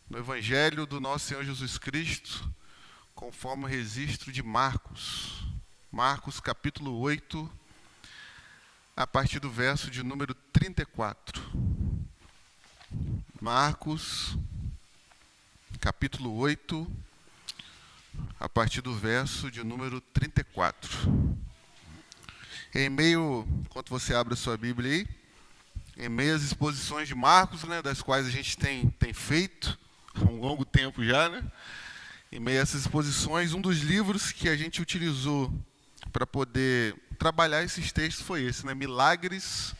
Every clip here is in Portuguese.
no Evangelho do nosso Senhor Jesus Cristo, conforme o registro de Marcos. Marcos, capítulo 8, a partir do verso de número 34. Marcos, capítulo 8, a partir do verso de número 34. Em meio, enquanto você abre a sua Bíblia aí, em meio às exposições de Marcos, das quais a gente tem feito há um longo tempo já, em meio a essas exposições, um dos livros que a gente utilizou para poder trabalhar esses textos foi esse, Milagres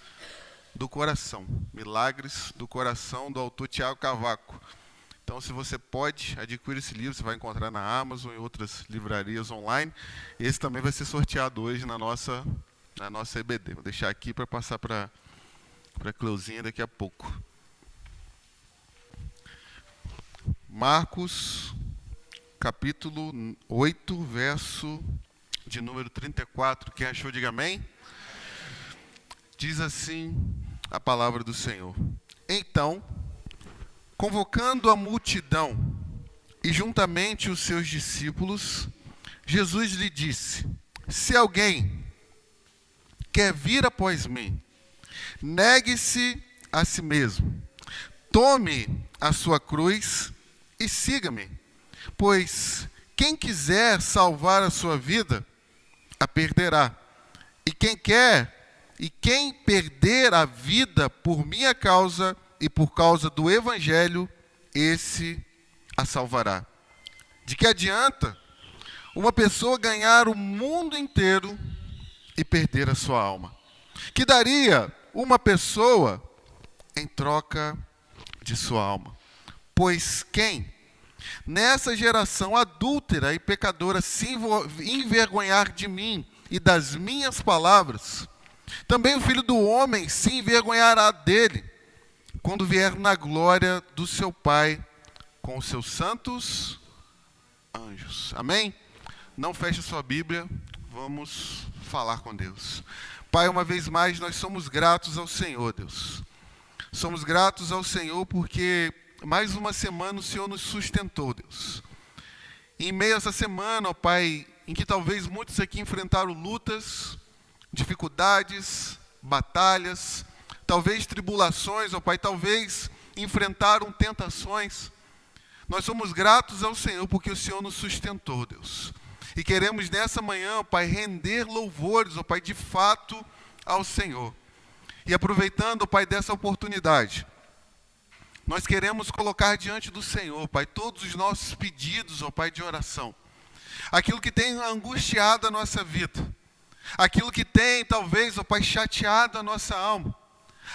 do Coração. Milagres do Coração, do autor Tiago Cavaco. Então, se você pode adquirir esse livro, você vai encontrar na Amazon e outras livrarias online. Esse também vai ser sorteado hoje na nossa EBD. Vou deixar aqui para passar para a Cleuzinha daqui a pouco. Marcos, capítulo 8, verso de número 34. Quem achou, diga amém. Diz assim a palavra do Senhor. Então, convocando a multidão e juntamente os seus discípulos, Jesus lhe disse: se alguém quer vir após mim, negue-se a si mesmo, tome a sua cruz e siga-me. Pois quem quiser salvar a sua vida, a perderá. E quem perder a vida por minha causa e por causa do Evangelho, esse a salvará. De que adianta uma pessoa ganhar o mundo inteiro e perder a sua alma? Que daria uma pessoa em troca de sua alma? Pois quem, nessa geração adúltera e pecadora, se envergonhar de mim e das minhas palavras, também o Filho do Homem se envergonhará dele, quando vier na glória do seu Pai com os seus santos anjos. Amém? Não feche sua Bíblia, vamos falar com Deus. Pai, uma vez mais, nós somos gratos ao Senhor, Deus. Somos gratos ao Senhor porque mais uma semana o Senhor nos sustentou, Deus. E em meio a essa semana, ó Pai, em que talvez muitos aqui enfrentaram lutas, dificuldades, batalhas, talvez tribulações, ó Pai, talvez enfrentaram tentações. Nós somos gratos ao Senhor porque o Senhor nos sustentou, Deus. E queremos nessa manhã, ó Pai, render louvores, ó Pai, de fato ao Senhor. E aproveitando, ó Pai, dessa oportunidade, nós queremos colocar diante do Senhor, Pai, todos os nossos pedidos, ó Pai, de oração. Aquilo que tem angustiado a nossa vida. Aquilo que tem, talvez, ó Pai, chateado a nossa alma.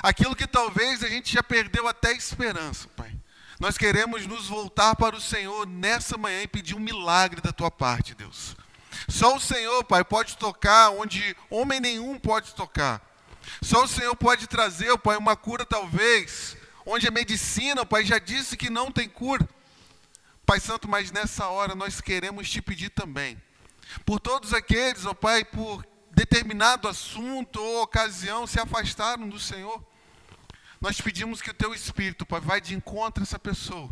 Aquilo que talvez a gente já perdeu até a esperança, Pai. Nós queremos nos voltar para o Senhor nessa manhã e pedir um milagre da Tua parte, Deus. Só o Senhor, Pai, pode tocar onde homem nenhum pode tocar. Só o Senhor pode trazer, ó Pai, uma cura talvez onde a medicina, ó Pai, já disse que não tem cura. Pai Santo, mas nessa hora nós queremos Te pedir também, por todos aqueles, ó Pai, por determinado assunto ou ocasião se afastaram do Senhor. Nós pedimos que o Teu Espírito, Pai, vai de encontro a essa pessoa.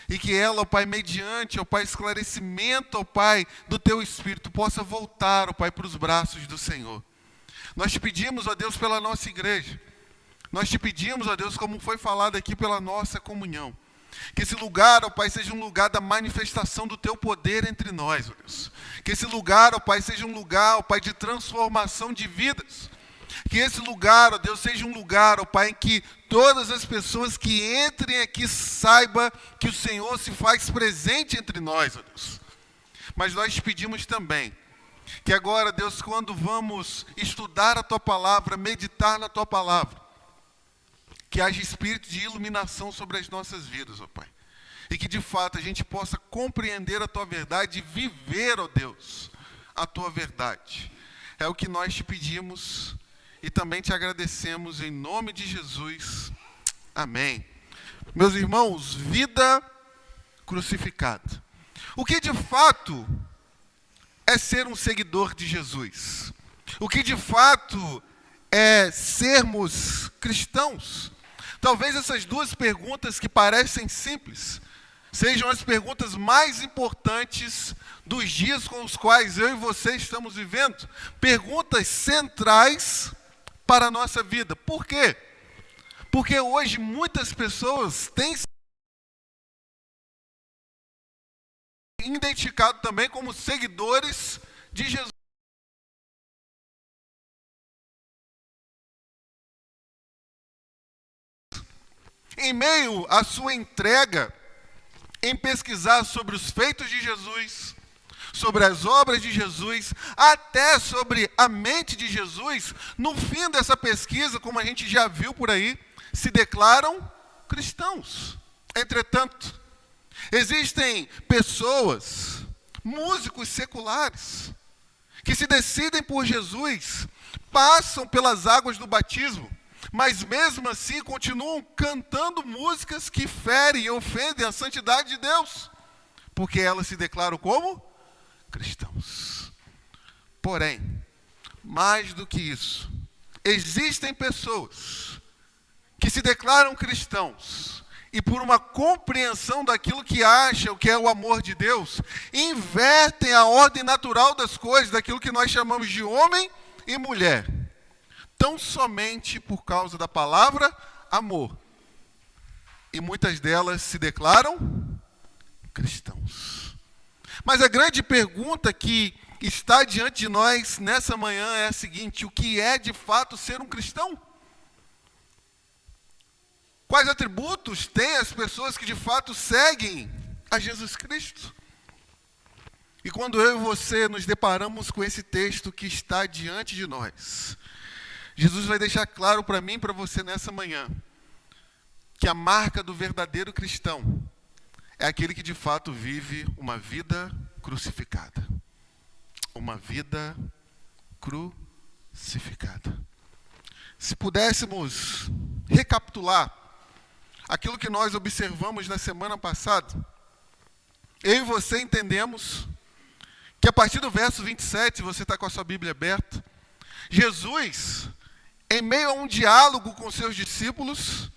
E que ela, ó Pai, mediante, ó Pai, esclarecimento, ó Pai, do Teu Espírito, possa voltar, ó Pai, para os braços do Senhor. Nós Te pedimos, ó Deus, pela nossa igreja. Nós Te pedimos, ó Deus, como foi falado aqui, pela nossa comunhão. Que esse lugar, ó Pai, seja um lugar da manifestação do Teu poder entre nós, ó Deus. Que esse lugar, ó Pai, seja um lugar, ó Pai, de transformação de vidas. Que esse lugar, ó Deus, seja um lugar, ó Pai, em que todas as pessoas que entrem aqui saibam que o Senhor se faz presente entre nós, ó Deus. Mas nós Te pedimos também que agora, Deus, quando vamos estudar a Tua palavra, meditar na Tua palavra, que haja espírito de iluminação sobre as nossas vidas, ó Pai. E que de fato a gente possa compreender a Tua verdade e viver, ó Deus, a Tua verdade. É o que nós Te pedimos e também Te agradecemos em nome de Jesus. Amém. Meus irmãos, vida crucificada. O que de fato é ser um seguidor de Jesus? O que de fato é sermos cristãos? Talvez essas duas perguntas que parecem simples sejam as perguntas mais importantes dos dias com os quais eu e você estamos vivendo. Perguntas centrais para a nossa vida. Por quê? Porque hoje muitas pessoas têm se identificado também como seguidores de Jesus. Em meio à sua entrega em pesquisar sobre os feitos de Jesus, sobre as obras de Jesus, até sobre a mente de Jesus, no fim dessa pesquisa, como a gente já viu por aí, se declaram cristãos. Entretanto, existem pessoas, músicos seculares, que se decidem por Jesus, passam pelas águas do batismo, mas mesmo assim continuam cantando músicas que ferem e ofendem a santidade de Deus, porque elas se declaram como cristãos. Porém, mais do que isso, existem pessoas que se declaram cristãos e por uma compreensão daquilo que acham que é o amor de Deus, invertem a ordem natural das coisas, daquilo que nós chamamos de homem e mulher, tão somente por causa da palavra amor. E muitas delas se declaram cristãos. Mas a grande pergunta que está diante de nós nessa manhã é a seguinte: o que é de fato ser um cristão? Quais atributos têm as pessoas que de fato seguem a Jesus Cristo? E quando eu e você nos deparamos com esse texto que está diante de nós, Jesus vai deixar claro para mim e para você nessa manhã que a marca do verdadeiro cristão é aquele que de fato vive uma vida crucificada. Uma vida crucificada. Se pudéssemos recapitular aquilo que nós observamos na semana passada, eu e você entendemos que a partir do verso 27, se você está com a sua Bíblia aberta, Jesus, em meio a um diálogo com seus discípulos,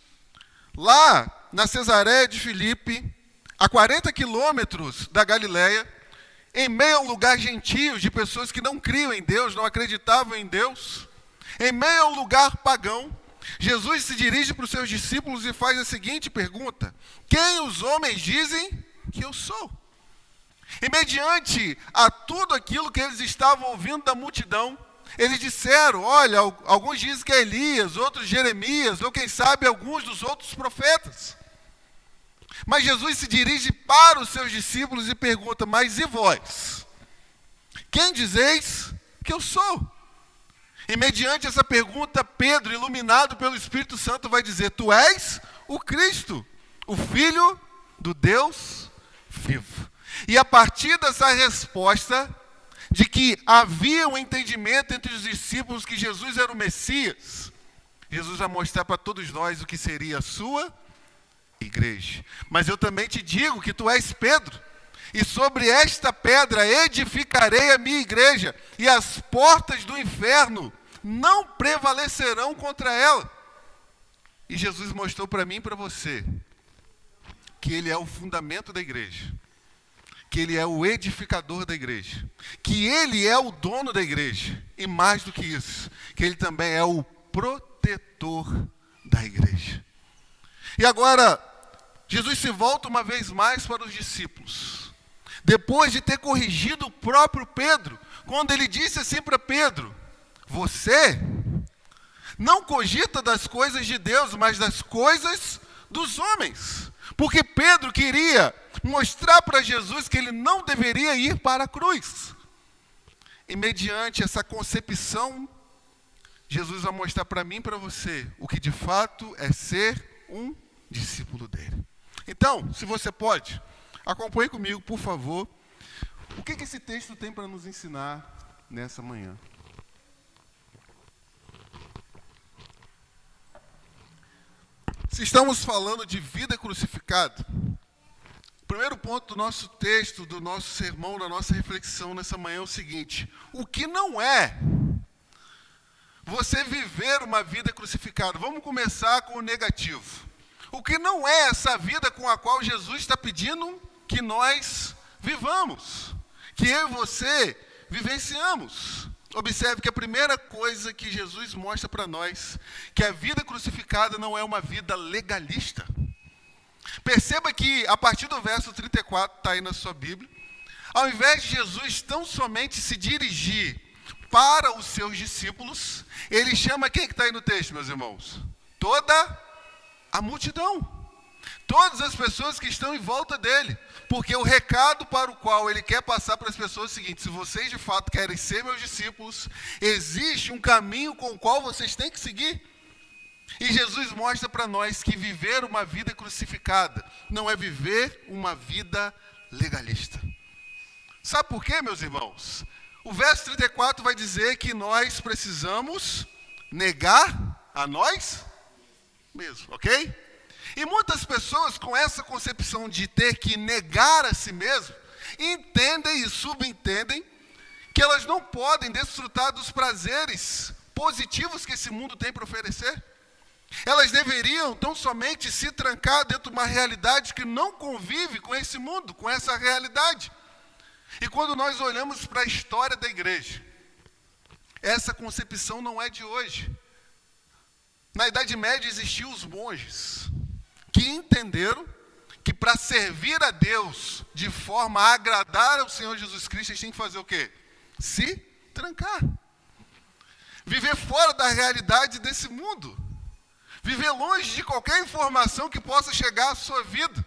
lá na Cesareia de Filipe, a 40 quilômetros da Galileia, em meio a um lugar gentio de pessoas que não criam em Deus, não acreditavam em Deus, em meio a um lugar pagão, Jesus se dirige para os seus discípulos e faz a seguinte pergunta: quem os homens dizem que eu sou? E mediante a tudo aquilo que eles estavam ouvindo da multidão, eles disseram: olha, alguns dizem que é Elias, outros Jeremias, ou quem sabe alguns dos outros profetas. Mas Jesus se dirige para os seus discípulos e pergunta: mas e vós? Quem dizeis que eu sou? E mediante essa pergunta, Pedro, iluminado pelo Espírito Santo, vai dizer: tu és o Cristo, o Filho do Deus vivo. E a partir dessa resposta, de que havia um entendimento entre os discípulos que Jesus era o Messias, Jesus vai mostrar para todos nós o que seria a sua igreja. Mas eu também te digo que tu és Pedro, e sobre esta pedra edificarei a minha igreja, e as portas do inferno não prevalecerão contra ela. E Jesus mostrou para mim e para você que Ele é o fundamento da igreja, que Ele é o edificador da igreja, que Ele é o dono da igreja, e mais do que isso, que Ele também é o protetor da igreja. E agora, Jesus se volta uma vez mais para os discípulos, depois de ter corrigido o próprio Pedro, quando ele disse assim para Pedro: você não cogita das coisas de Deus, mas das coisas dos homens. Porque Pedro queria mostrar para Jesus que ele não deveria ir para a cruz. E mediante essa concepção, Jesus vai mostrar para mim e para você o que de fato é ser um discípulo dele. Então, se você pode, acompanhe comigo, por favor, o que esse texto tem para nos ensinar nessa manhã. Se estamos falando de vida crucificada, o primeiro ponto do nosso texto, do nosso sermão, da nossa reflexão nessa manhã é o seguinte: o que não é você viver uma vida crucificada? Vamos começar com o negativo. O que não é essa vida com a qual Jesus está pedindo que nós vivamos, que eu e você vivenciamos. Observe que a primeira coisa que Jesus mostra para nós, que a vida crucificada não é uma vida legalista. Perceba que a partir do verso 34, está aí na sua Bíblia, ao invés de Jesus tão somente se dirigir para os seus discípulos, ele chama quem que está aí no texto, meus irmãos? Toda a multidão. Todas as pessoas que estão em volta dele. Porque o recado para o qual ele quer passar para as pessoas é o seguinte: se vocês de fato querem ser meus discípulos, existe um caminho com o qual vocês têm que seguir. E Jesus mostra para nós que viver uma vida crucificada não é viver uma vida legalista. Sabe por quê, meus irmãos? O verso 34 vai dizer que nós precisamos negar a nós mesmos, ok? E muitas pessoas com essa concepção de ter que negar a si mesmo, entendem e subentendem que elas não podem desfrutar dos prazeres positivos que esse mundo tem para oferecer. Elas deveriam tão somente se trancar dentro de uma realidade que não convive com esse mundo, com essa realidade. E quando nós olhamos para a história da igreja, essa concepção não é de hoje. Na Idade Média existiam os monges, que entenderam que para servir a Deus de forma a agradar ao Senhor Jesus Cristo, eles têm que fazer o quê? Se trancar. Viver fora da realidade desse mundo. Viver longe de qualquer informação que possa chegar à sua vida.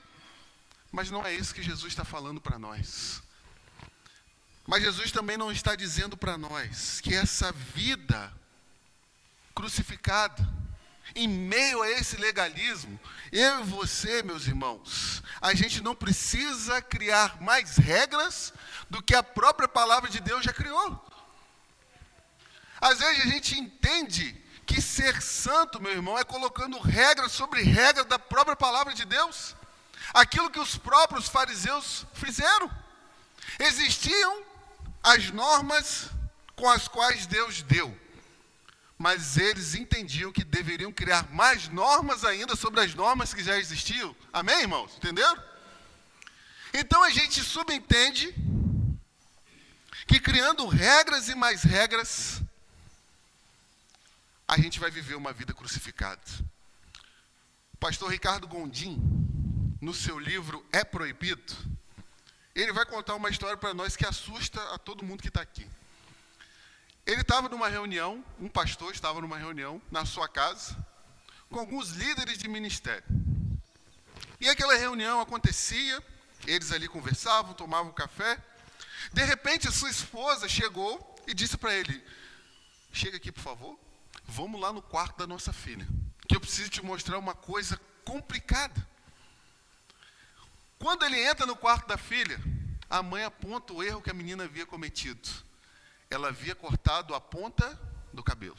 Mas não é isso que Jesus está falando para nós. Mas Jesus também não está dizendo para nós que essa vida crucificada, em meio a esse legalismo, eu e você, meus irmãos, a gente não precisa criar mais regras do que a própria palavra de Deus já criou. Às vezes a gente entende que ser santo, meu irmão, é colocando regra sobre regra da própria palavra de Deus. Aquilo que os próprios fariseus fizeram. Existiam as normas com as quais Deus deu. Mas eles entendiam que deveriam criar mais normas ainda sobre as normas que já existiam. Amém, irmãos? Entenderam? Então a gente subentende que criando regras e mais regras, a gente vai viver uma vida crucificada. O pastor Ricardo Gondim, no seu livro É Proibido, ele vai contar uma história para nós que assusta a todo mundo que está aqui. Ele estava numa reunião, um pastor estava numa reunião na sua casa, com alguns líderes de ministério. E aquela reunião acontecia, eles ali conversavam, tomavam café. De repente, a sua esposa chegou e disse para ele: chega aqui, por favor, vamos lá no quarto da nossa filha, que eu preciso te mostrar uma coisa complicada. Quando ele entra no quarto da filha, a mãe aponta o erro que a menina havia cometido. Ela havia cortado a ponta do cabelo.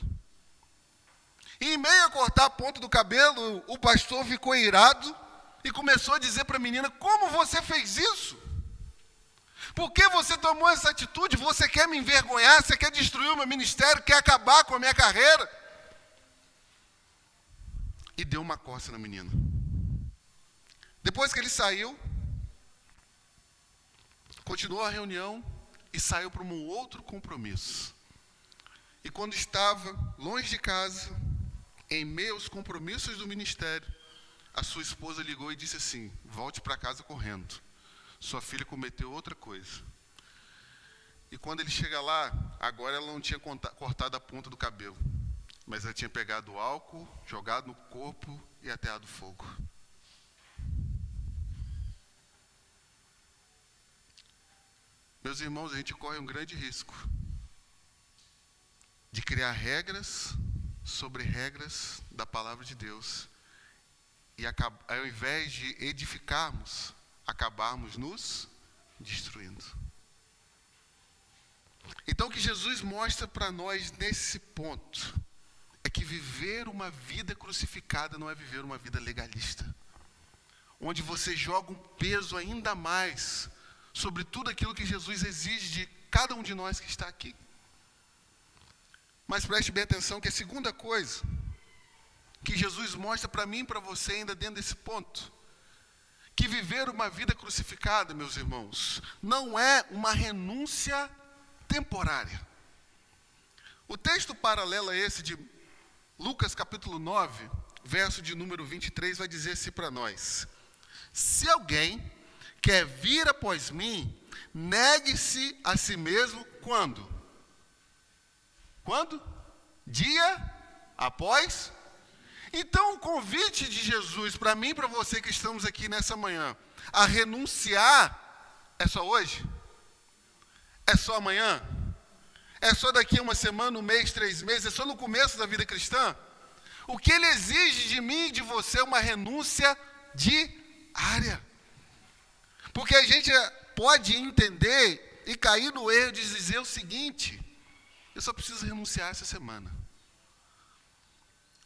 E em meio a cortar a ponta do cabelo, o pastor ficou irado e começou a dizer para a menina: como você fez isso? Por que você tomou essa atitude? Você quer me envergonhar? Você quer destruir o meu ministério? Quer acabar com a minha carreira? E deu uma coça na menina. Depois que ele saiu, continuou a reunião e saiu para um outro compromisso. E quando estava longe de casa, em meio aos compromissos do ministério, a sua esposa ligou e disse assim: volte para casa correndo. Sua filha cometeu outra coisa. E quando ele chega lá, agora ela não tinha cortado a ponta do cabelo, mas ela tinha pegado álcool, jogado no corpo e ateado fogo. Meus irmãos, a gente corre um grande risco de criar regras sobre regras da palavra de Deus e ao invés de edificarmos, acabarmos nos destruindo. Então o que Jesus mostra para nós nesse ponto é que viver uma vida crucificada não é viver uma vida legalista, onde você joga um peso ainda mais sobre tudo aquilo que Jesus exige de cada um de nós que está aqui. Mas preste bem atenção que a segunda coisa que Jesus mostra para mim e para você ainda dentro desse ponto. Que viver uma vida crucificada, meus irmãos, não é uma renúncia temporária. O texto paralelo a esse de Lucas capítulo 9, verso de número 23, vai dizer assim para nós: se alguém quer vir após mim, negue-se a si mesmo quando? Quando? Dia após. Então, o convite de Jesus para mim e para você que estamos aqui nessa manhã, a renunciar, é só hoje? É só amanhã? É só daqui a uma semana, um mês, 3 meses? É só no começo da vida cristã? O que ele exige de mim e de você é uma renúncia diária. Porque a gente pode entender e cair no erro de dizer o seguinte: eu só preciso renunciar essa semana.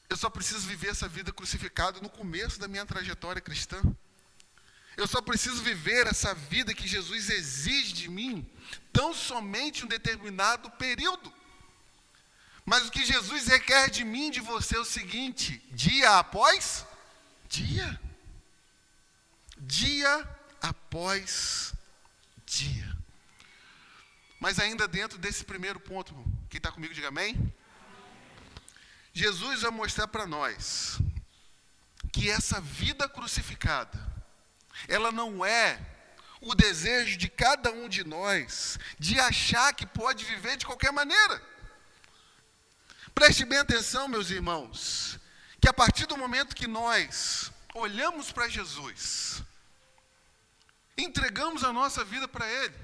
Eu só preciso viver essa vida crucificada no começo da minha trajetória cristã. Eu só preciso viver essa vida que Jesus exige de mim, tão somente um determinado período. Mas o que Jesus requer de mim e de você é o seguinte: dia após dia. Dia após dia. Mas ainda dentro desse primeiro ponto, quem está comigo, diga amém. Jesus vai mostrar para nós que essa vida crucificada, ela não é o desejo de cada um de nós de achar que pode viver de qualquer maneira. Preste bem atenção, meus irmãos, que a partir do momento que nós olhamos para Jesus, entregamos a nossa vida para Ele,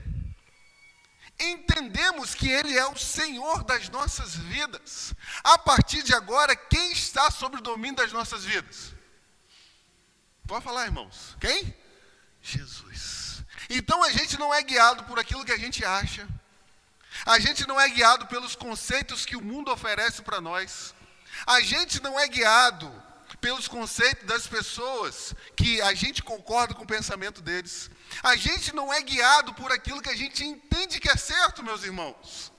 entendemos que Ele é o Senhor das nossas vidas. A partir de agora, quem está sob o domínio das nossas vidas? Pode falar, irmãos. Quem? Jesus. Então a gente não é guiado por aquilo que a gente acha. A gente não é guiado pelos conceitos que o mundo oferece para nós. A gente não é guiado pelos conceitos das pessoas que a gente concorda com o pensamento deles. A gente não é guiado por aquilo que a gente entende que é certo, meus irmãos.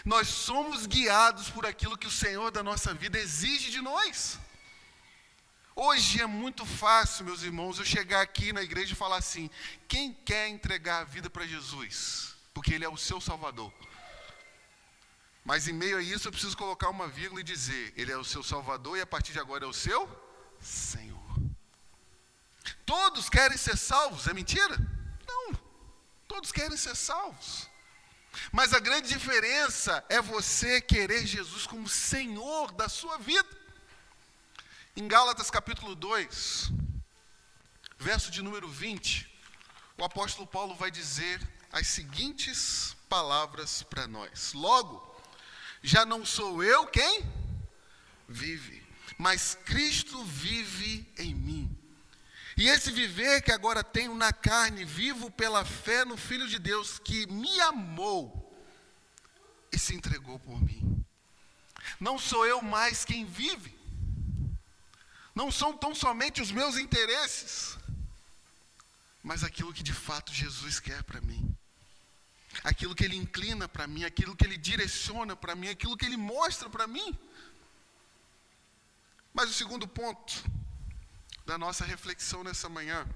Nós somos guiados por aquilo que o Senhor da nossa vida exige de nós. Hoje é muito fácil, meus irmãos, eu chegar aqui na igreja e falar assim: quem quer entregar a vida para Jesus? Porque Ele é o seu Salvador. Mas em meio a isso eu preciso colocar uma vírgula e dizer: Ele é o seu Salvador e a partir de agora é o seu Senhor. Todos querem ser salvos, é mentira? Não, todos querem ser salvos. Mas a grande diferença é você querer Jesus como Senhor da sua vida. Em Gálatas capítulo 2, verso de número 20, o apóstolo Paulo vai dizer as seguintes palavras para nós: logo, já não sou eu quem vive, mas Cristo vive em mim. E esse viver que agora tenho na carne, vivo pela fé no Filho de Deus, que me amou e se entregou por mim. Não sou eu mais quem vive. Não são tão somente os meus interesses, mas aquilo que de fato Jesus quer para mim. Aquilo que Ele inclina para mim, aquilo que Ele direciona para mim, aquilo que Ele mostra para mim. Mas o segundo ponto da nossa reflexão nessa manhã: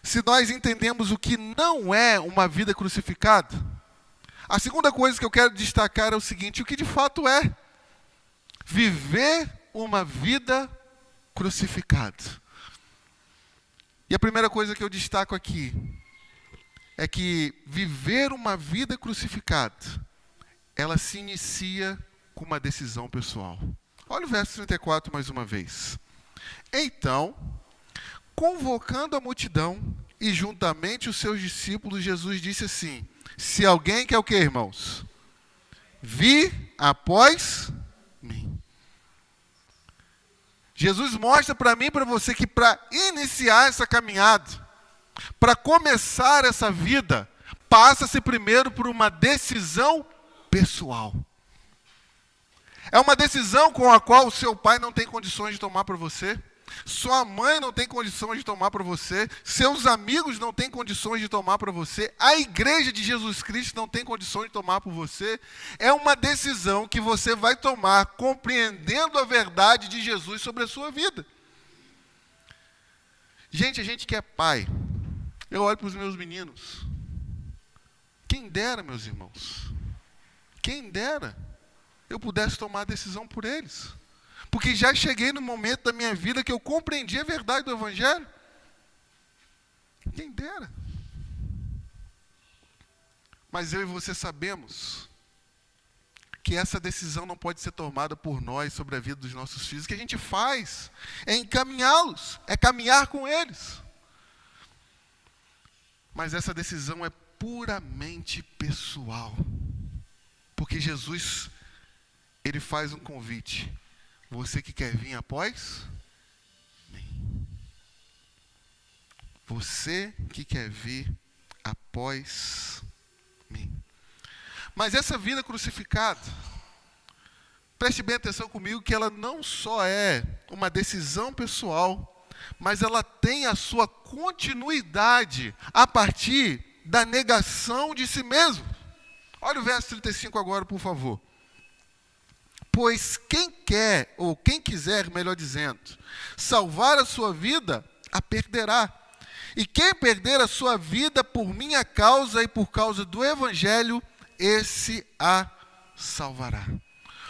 se nós entendemos o que não é uma vida crucificada, a segunda coisa que eu quero destacar é o seguinte: o que de fato é viver uma vida crucificada. E a primeira coisa que eu destaco aqui é que viver uma vida crucificada, ela se inicia com uma decisão pessoal. Olha o verso 34 mais uma vez. Então, convocando a multidão e juntamente os seus discípulos, Jesus disse assim: se alguém quer o quê, irmãos? Vir após mim. Jesus mostra para mim e para você que para iniciar essa caminhada, para começar essa vida, passa-se primeiro por uma decisão pessoal. É uma decisão com a qual o seu pai não tem condições de tomar para você. Sua mãe não tem condições de tomar para você, seus amigos não têm condições de tomar para você, a igreja de Jesus Cristo não tem condições de tomar por você. É uma decisão que você vai tomar compreendendo a verdade de Jesus sobre a sua vida. Gente, a gente que é pai, eu olho para os meus meninos. Quem dera, meus irmãos, quem dera eu pudesse tomar a decisão por eles. Porque já cheguei no momento da minha vida que eu compreendi a verdade do Evangelho. Quem dera. Mas eu e você sabemos que essa decisão não pode ser tomada por nós sobre a vida dos nossos filhos. O que a gente faz é encaminhá-los, é caminhar com eles. Mas essa decisão é puramente pessoal. Porque Jesus, ele faz um convite. Você que quer vir após mim. Você que quer vir após mim. Mas essa vida crucificada, preste bem atenção comigo, que ela não só é uma decisão pessoal, mas ela tem a sua continuidade a partir da negação de si mesmo. Olha o verso 35 agora, por favor. Pois quem quer, ou quem quiser, melhor dizendo, salvar a sua vida, a perderá. E quem perder a sua vida por minha causa e por causa do Evangelho, esse a salvará.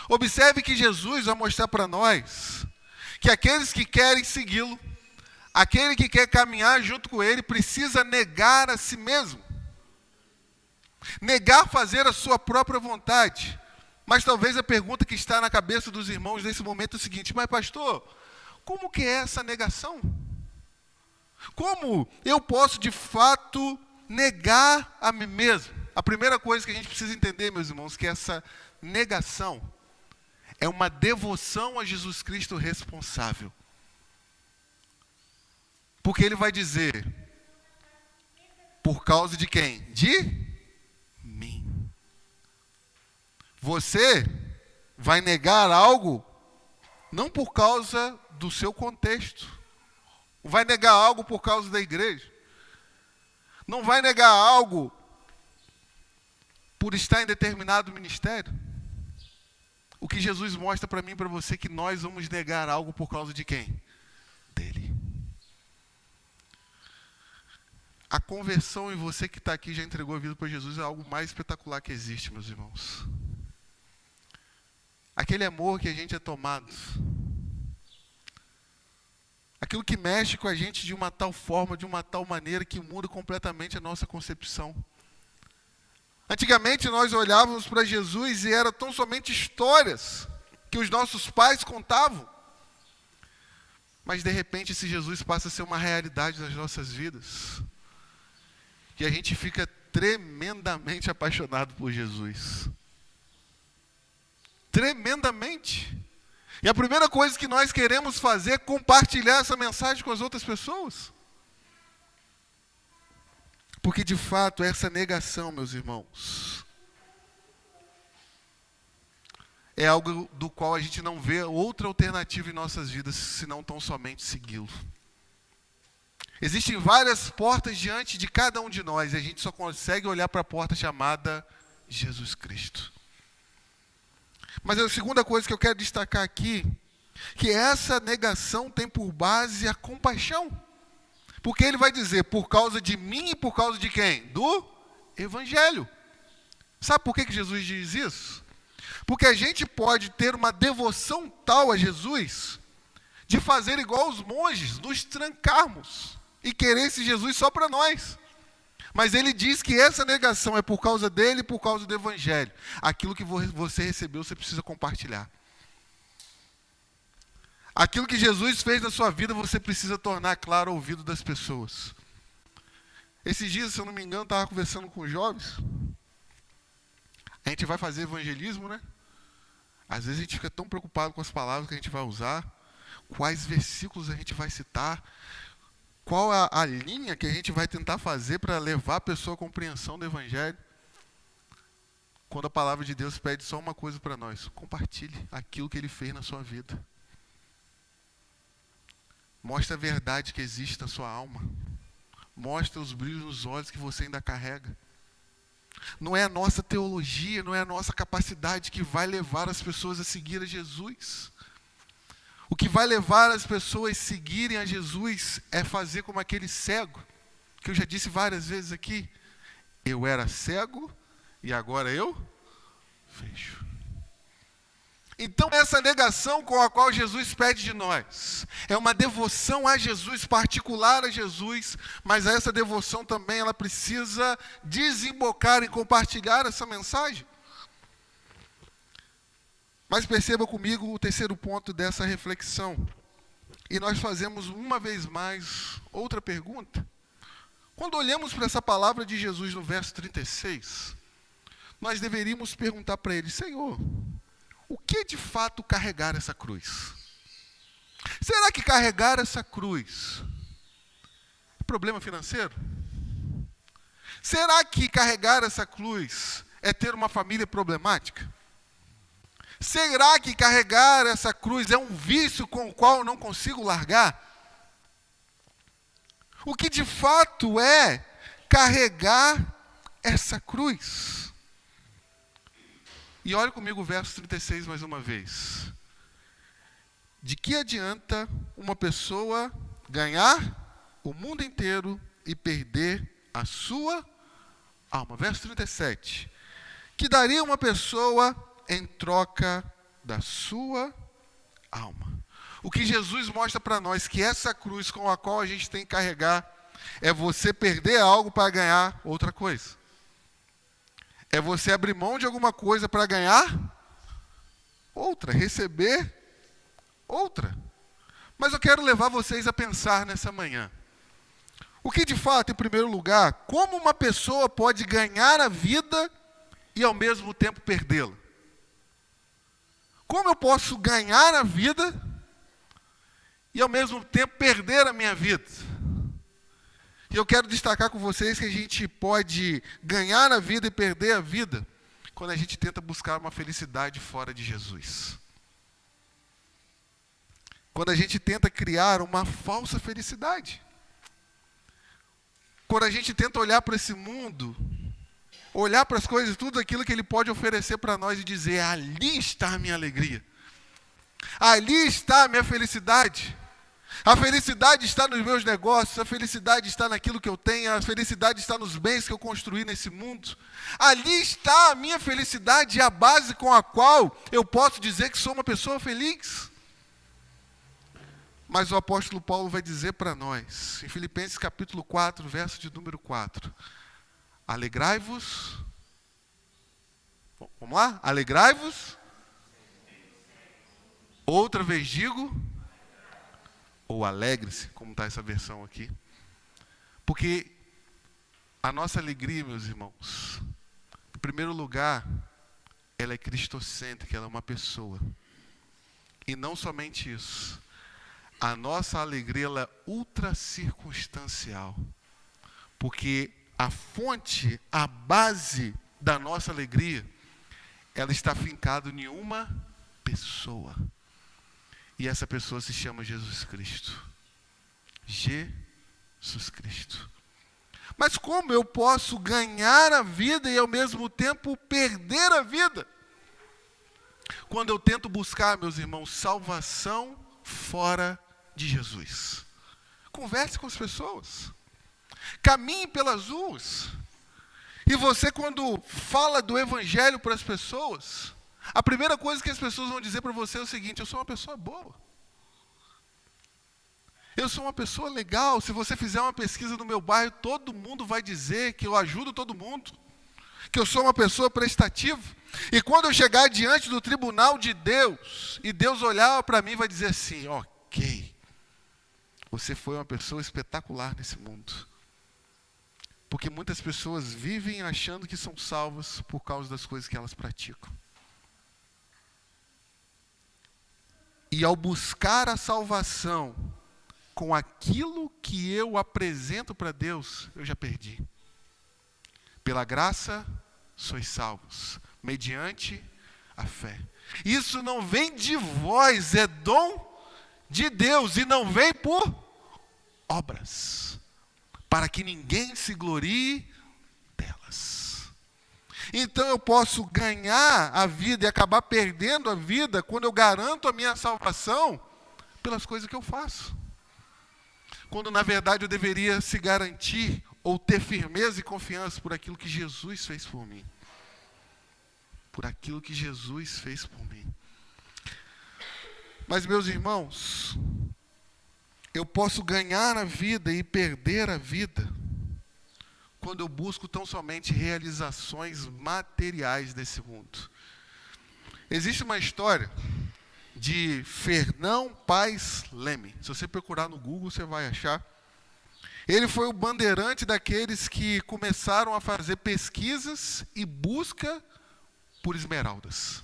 Observe que Jesus vai mostrar para nós que aqueles que querem segui-lo, aquele que quer caminhar junto com ele, precisa negar a si mesmo. Negar fazer a sua própria vontade. Mas talvez a pergunta que está na cabeça dos irmãos nesse momento é o seguinte: mas pastor, como que é essa negação? Como eu posso de fato negar a mim mesmo? A primeira coisa que a gente precisa entender, meus irmãos, que essa negação é uma devoção a Jesus Cristo responsável. Porque ele vai dizer, por causa de quem? De mim. Você vai negar algo não por causa do seu contexto. Vai negar algo por causa da igreja. Não vai negar algo por estar em determinado ministério. O que Jesus mostra para mim e para você é que nós vamos negar algo por causa de quem? Dele. A conversão em você que está aqui já entregou a vida para Jesus é algo mais espetacular que existe, meus irmãos. Aquele amor que a gente é tomado. Aquilo que mexe com a gente de uma tal forma, de uma tal maneira que muda completamente a nossa concepção. Antigamente nós olhávamos para Jesus e eram tão somente histórias que os nossos pais contavam. Mas de repente esse Jesus passa a ser uma realidade nas nossas vidas. E a gente fica tremendamente apaixonado por Jesus. Tremendamente. E a primeira coisa que nós queremos fazer é compartilhar essa mensagem com as outras pessoas. Porque de fato essa negação, meus irmãos, é algo do qual a gente não vê outra alternativa em nossas vidas, senão tão somente segui-lo. Existem várias portas diante de cada um de nós, e a gente só consegue olhar para a porta chamada Jesus Cristo. Mas a segunda coisa que eu quero destacar aqui, que essa negação tem por base a compaixão. Porque ele vai dizer, por causa de mim e por causa de quem? Do Evangelho. Sabe por que Jesus diz isso? Porque a gente pode ter uma devoção tal a Jesus, de fazer igual os monges, nos trancarmos e querer esse Jesus só para nós. Mas ele diz que essa negação é por causa dele e por causa do Evangelho. Aquilo que você recebeu, você precisa compartilhar. Aquilo que Jesus fez na sua vida, você precisa tornar claro ao ouvido das pessoas. Esses dias, se eu não me engano, eu estava conversando com os jovens. A gente vai fazer evangelismo, né? Às vezes a gente fica tão preocupado com as palavras que a gente vai usar, quais versículos a gente vai citar, qual a linha que a gente vai tentar fazer para levar a pessoa à compreensão do Evangelho. Quando a palavra de Deus pede só uma coisa para nós: compartilhe aquilo que Ele fez na sua vida. Mostra a verdade que existe na sua alma. Mostra os brilhos nos olhos que você ainda carrega. Não é a nossa teologia, não é a nossa capacidade que vai levar as pessoas a seguir a Jesus. O que vai levar as pessoas a seguirem a Jesus é fazer como aquele cego, que eu já disse várias vezes aqui. Eu era cego e agora eu vejo. Então, essa negação com a qual Jesus pede de nós é uma devoção a Jesus, particular a Jesus, mas essa devoção também ela precisa desembocar em compartilhar essa mensagem. Mas perceba comigo o terceiro ponto dessa reflexão. E nós fazemos uma vez mais outra pergunta. Quando olhamos para essa palavra de Jesus no verso 36, nós deveríamos perguntar para ele: Senhor, o que de fato carregar essa cruz? Será que carregar essa cruz é problema financeiro? Será que carregar essa cruz é ter uma família problemática? Será que carregar essa cruz é um vício com o qual eu não consigo largar? O que de fato é carregar essa cruz? E olha comigo o verso 36 mais uma vez. De que adianta uma pessoa ganhar o mundo inteiro e perder a sua alma? Verso 37. Que daria uma pessoa em troca da sua alma? O que Jesus mostra para nós que essa cruz com a qual a gente tem que carregar é você perder algo para ganhar outra coisa. É você abrir mão de alguma coisa para ganhar outra, receber outra. Mas eu quero levar vocês a pensar nessa manhã. O que de fato, em primeiro lugar, como uma pessoa pode ganhar a vida e ao mesmo tempo perdê-la? Como eu posso ganhar a vida e ao mesmo tempo perder a minha vida? E eu quero destacar com vocês que a gente pode ganhar a vida e perder a vida quando a gente tenta buscar uma felicidade fora de Jesus. Quando a gente tenta criar uma falsa felicidade. Quando a gente tenta olhar para esse mundo, olhar para as coisas, tudo aquilo que ele pode oferecer para nós e dizer: ali está a minha alegria. Ali está a minha felicidade. A felicidade está nos meus negócios, a felicidade está naquilo que eu tenho, a felicidade está nos bens que eu construí nesse mundo. Ali está a minha felicidade e a base com a qual eu posso dizer que sou uma pessoa feliz. Mas o apóstolo Paulo vai dizer para nós, em Filipenses capítulo 4, verso de número 4, alegrai-vos, vamos lá? Alegrai-vos, outra vez digo, ou alegre-se, como está essa versão aqui. Porque a nossa alegria, meus irmãos, em primeiro lugar, ela é cristocêntrica, ela é uma pessoa. E não somente isso. A nossa alegria ela é ultra circunstancial. Porque a fonte, a base da nossa alegria, ela está fincada em uma pessoa. E essa pessoa se chama Jesus Cristo. Jesus Cristo. Mas como eu posso ganhar a vida e ao mesmo tempo perder a vida? Quando eu tento buscar, meus irmãos, salvação fora de Jesus. Converse com as pessoas. Caminhe pelas ruas. E você, quando fala do evangelho para as pessoas, a primeira coisa que as pessoas vão dizer para você é o seguinte: eu sou uma pessoa boa. Eu sou uma pessoa legal. Se você fizer uma pesquisa no meu bairro, todo mundo vai dizer que eu ajudo todo mundo. Que eu sou uma pessoa prestativa. E quando eu chegar diante do tribunal de Deus, e Deus olhar para mim e vai dizer assim: ok, você foi uma pessoa espetacular nesse mundo. Porque muitas pessoas vivem achando que são salvas por causa das coisas que elas praticam. E ao buscar a salvação com aquilo que eu apresento para Deus, eu já perdi. Pela graça, sois salvos, mediante a fé. Isso não vem de vós, é dom de Deus e não vem por obras, para que ninguém se glorie delas. Então eu posso ganhar a vida e acabar perdendo a vida quando eu garanto a minha salvação pelas coisas que eu faço. Quando na verdade eu deveria se garantir ou ter firmeza e confiança por aquilo que Jesus fez por mim. Por aquilo que Jesus fez por mim. Mas, meus irmãos, eu posso ganhar a vida e perder a vida quando eu busco tão somente realizações materiais desse mundo. Existe uma história de Fernão Paes Leme. Se você procurar no Google, você vai achar. Ele foi o bandeirante daqueles que começaram a fazer pesquisas e busca por esmeraldas.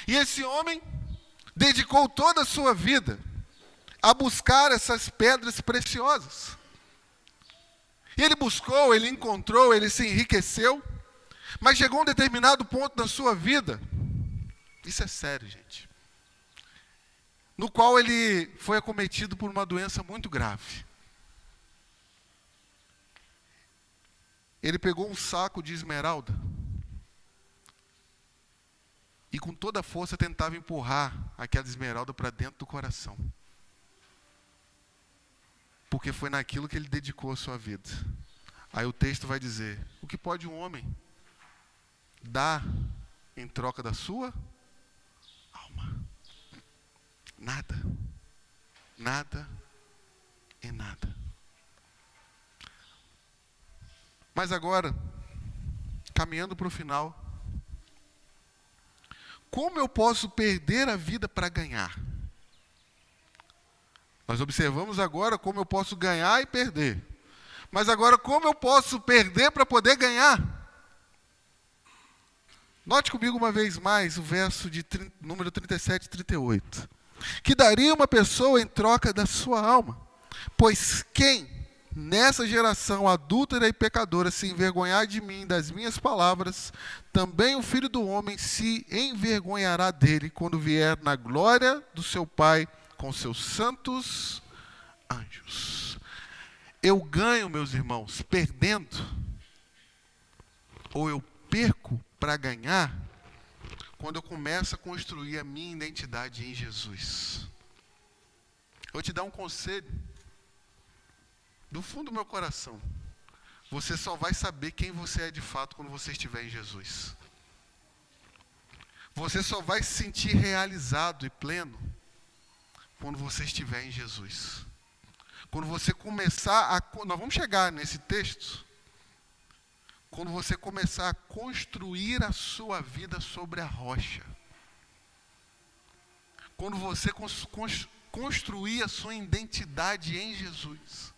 E esse homem dedicou toda a sua vida a buscar essas pedras preciosas. E ele buscou, ele encontrou, ele se enriqueceu, mas chegou a um determinado ponto na sua vida, isso é sério, gente, no qual ele foi acometido por uma doença muito grave. Ele pegou um saco de esmeralda e com toda a força tentava empurrar aquela esmeralda para dentro do coração. Porque foi naquilo que ele dedicou a sua vida. Aí o texto vai dizer: o que pode um homem dar em troca da sua alma? Nada. Nada e nada. Mas agora, caminhando para o final, como eu posso perder a vida para ganhar? Nós observamos agora como eu posso ganhar e perder. Mas agora, como eu posso perder para poder ganhar? Note comigo uma vez mais o verso de número 37 e 38. Que daria uma pessoa em troca da sua alma? Pois quem nessa geração adúltera e pecadora se envergonhar de mim, das minhas palavras, também o Filho do Homem se envergonhará dele quando vier na glória do seu Pai com seus santos anjos. Eu ganho, meus irmãos, perdendo, ou eu perco para ganhar, quando eu começo a construir a minha identidade em Jesus. Eu vou te dar um conselho do fundo do meu coração. Você só vai saber quem você é de fato quando você estiver em Jesus. Você só vai se sentir realizado e pleno quando você estiver em Jesus. Quando você começar a... Nós vamos chegar nesse texto. Quando você começar a construir a sua vida sobre a rocha. Quando você construir a sua identidade em Jesus.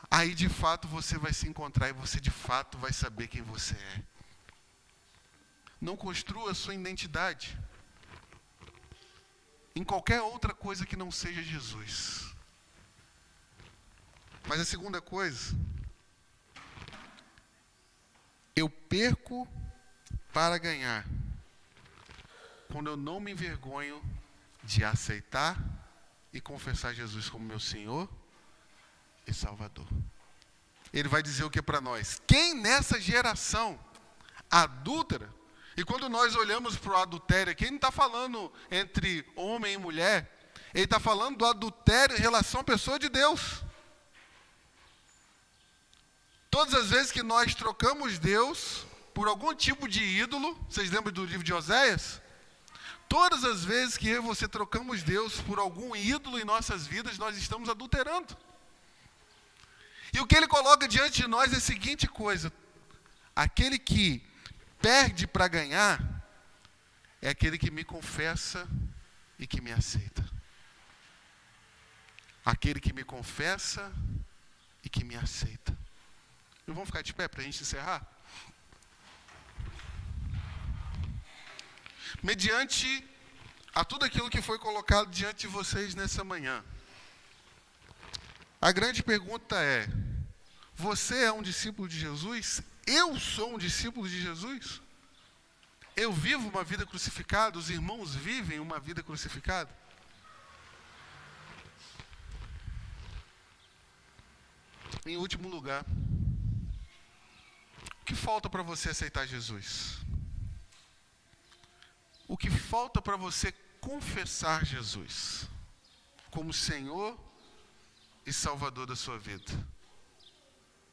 Aí de fato você vai se encontrar e você de fato vai saber quem você é. Não construa a sua identidade em qualquer outra coisa que não seja Jesus. Mas a segunda coisa, eu perco para ganhar quando eu não me envergonho de aceitar e confessar Jesus como meu Senhor e Salvador. Ele vai dizer o que para nós? Quem nessa geração adúltera, e quando nós olhamos para o adultério aqui, ele não está falando entre homem e mulher, ele está falando do adultério em relação à pessoa de Deus. Todas as vezes que nós trocamos Deus por algum tipo de ídolo, vocês lembram do livro de Oséias? Todas as vezes que eu e você trocamos Deus por algum ídolo em nossas vidas, nós estamos adulterando. E o que ele coloca diante de nós é a seguinte coisa: aquele que perde para ganhar é aquele que me confessa e que me aceita. Aquele que me confessa e que me aceita. Não vamos ficar de pé para a gente encerrar? Mediante a tudo aquilo que foi colocado diante de vocês nessa manhã, a grande pergunta é: você é um discípulo de Jesus? Eu sou um discípulo de Jesus? Eu vivo uma vida crucificada? Os irmãos vivem uma vida crucificada? Em último lugar, o que falta para você aceitar Jesus? O que falta para você confessar Jesus como Senhor e Salvador da sua vida?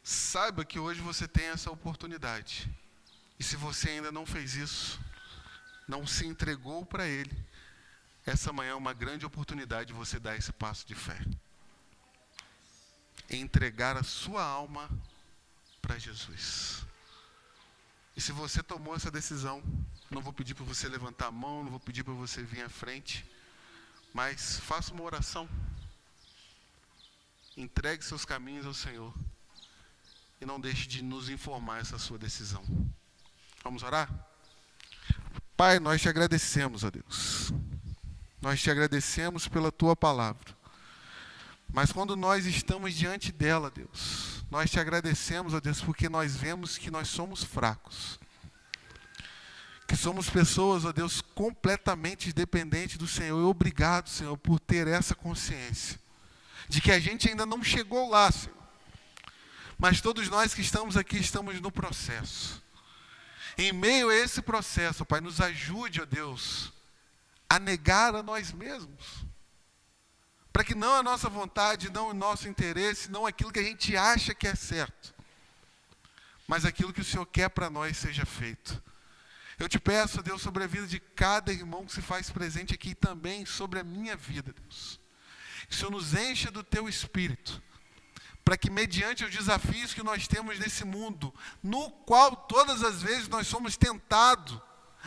Saiba que hoje você tem essa oportunidade. E se você ainda não fez isso, não se entregou para Ele, essa manhã é uma grande oportunidade de você dar esse passo de fé. Entregar a sua alma para Jesus. E se você tomou essa decisão, não vou pedir para você levantar a mão, não vou pedir para você vir à frente, mas faça uma oração. Entregue seus caminhos ao Senhor. E não deixe de nos informar essa sua decisão. Vamos orar? Pai, nós te agradecemos, ó Deus. Nós te agradecemos pela tua palavra. Mas quando nós estamos diante dela, Deus, nós te agradecemos, ó Deus, porque nós vemos que nós somos fracos. Que somos pessoas, ó Deus, completamente dependentes do Senhor. E obrigado, Senhor, por ter essa consciência de que a gente ainda não chegou lá, Senhor. Mas todos nós que estamos aqui estamos no processo. Em meio a esse processo, Pai, nos ajude, ó Deus, a negar a nós mesmos. Para que não a nossa vontade, não o nosso interesse, não aquilo que a gente acha que é certo, mas aquilo que o Senhor quer para nós seja feito. Eu te peço, Deus, sobre a vida de cada irmão que se faz presente aqui e também sobre a minha vida, Deus. Que o Senhor nos encha do teu Espírito, para que mediante os desafios que nós temos nesse mundo, no qual todas as vezes nós somos tentados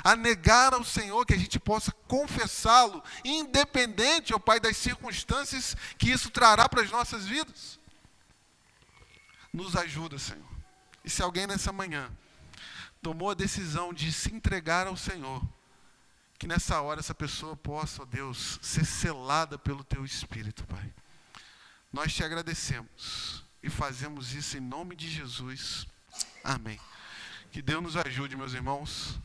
a negar ao Senhor, que a gente possa confessá-lo, independente, ó Pai, das circunstâncias que isso trará para as nossas vidas. Nos ajuda, Senhor. E se alguém nessa manhã tomou a decisão de se entregar ao Senhor, que nessa hora essa pessoa possa, ó Deus, ser selada pelo teu Espírito, Pai. Nós te agradecemos e fazemos isso em nome de Jesus. Amém. Que Deus nos ajude, meus irmãos.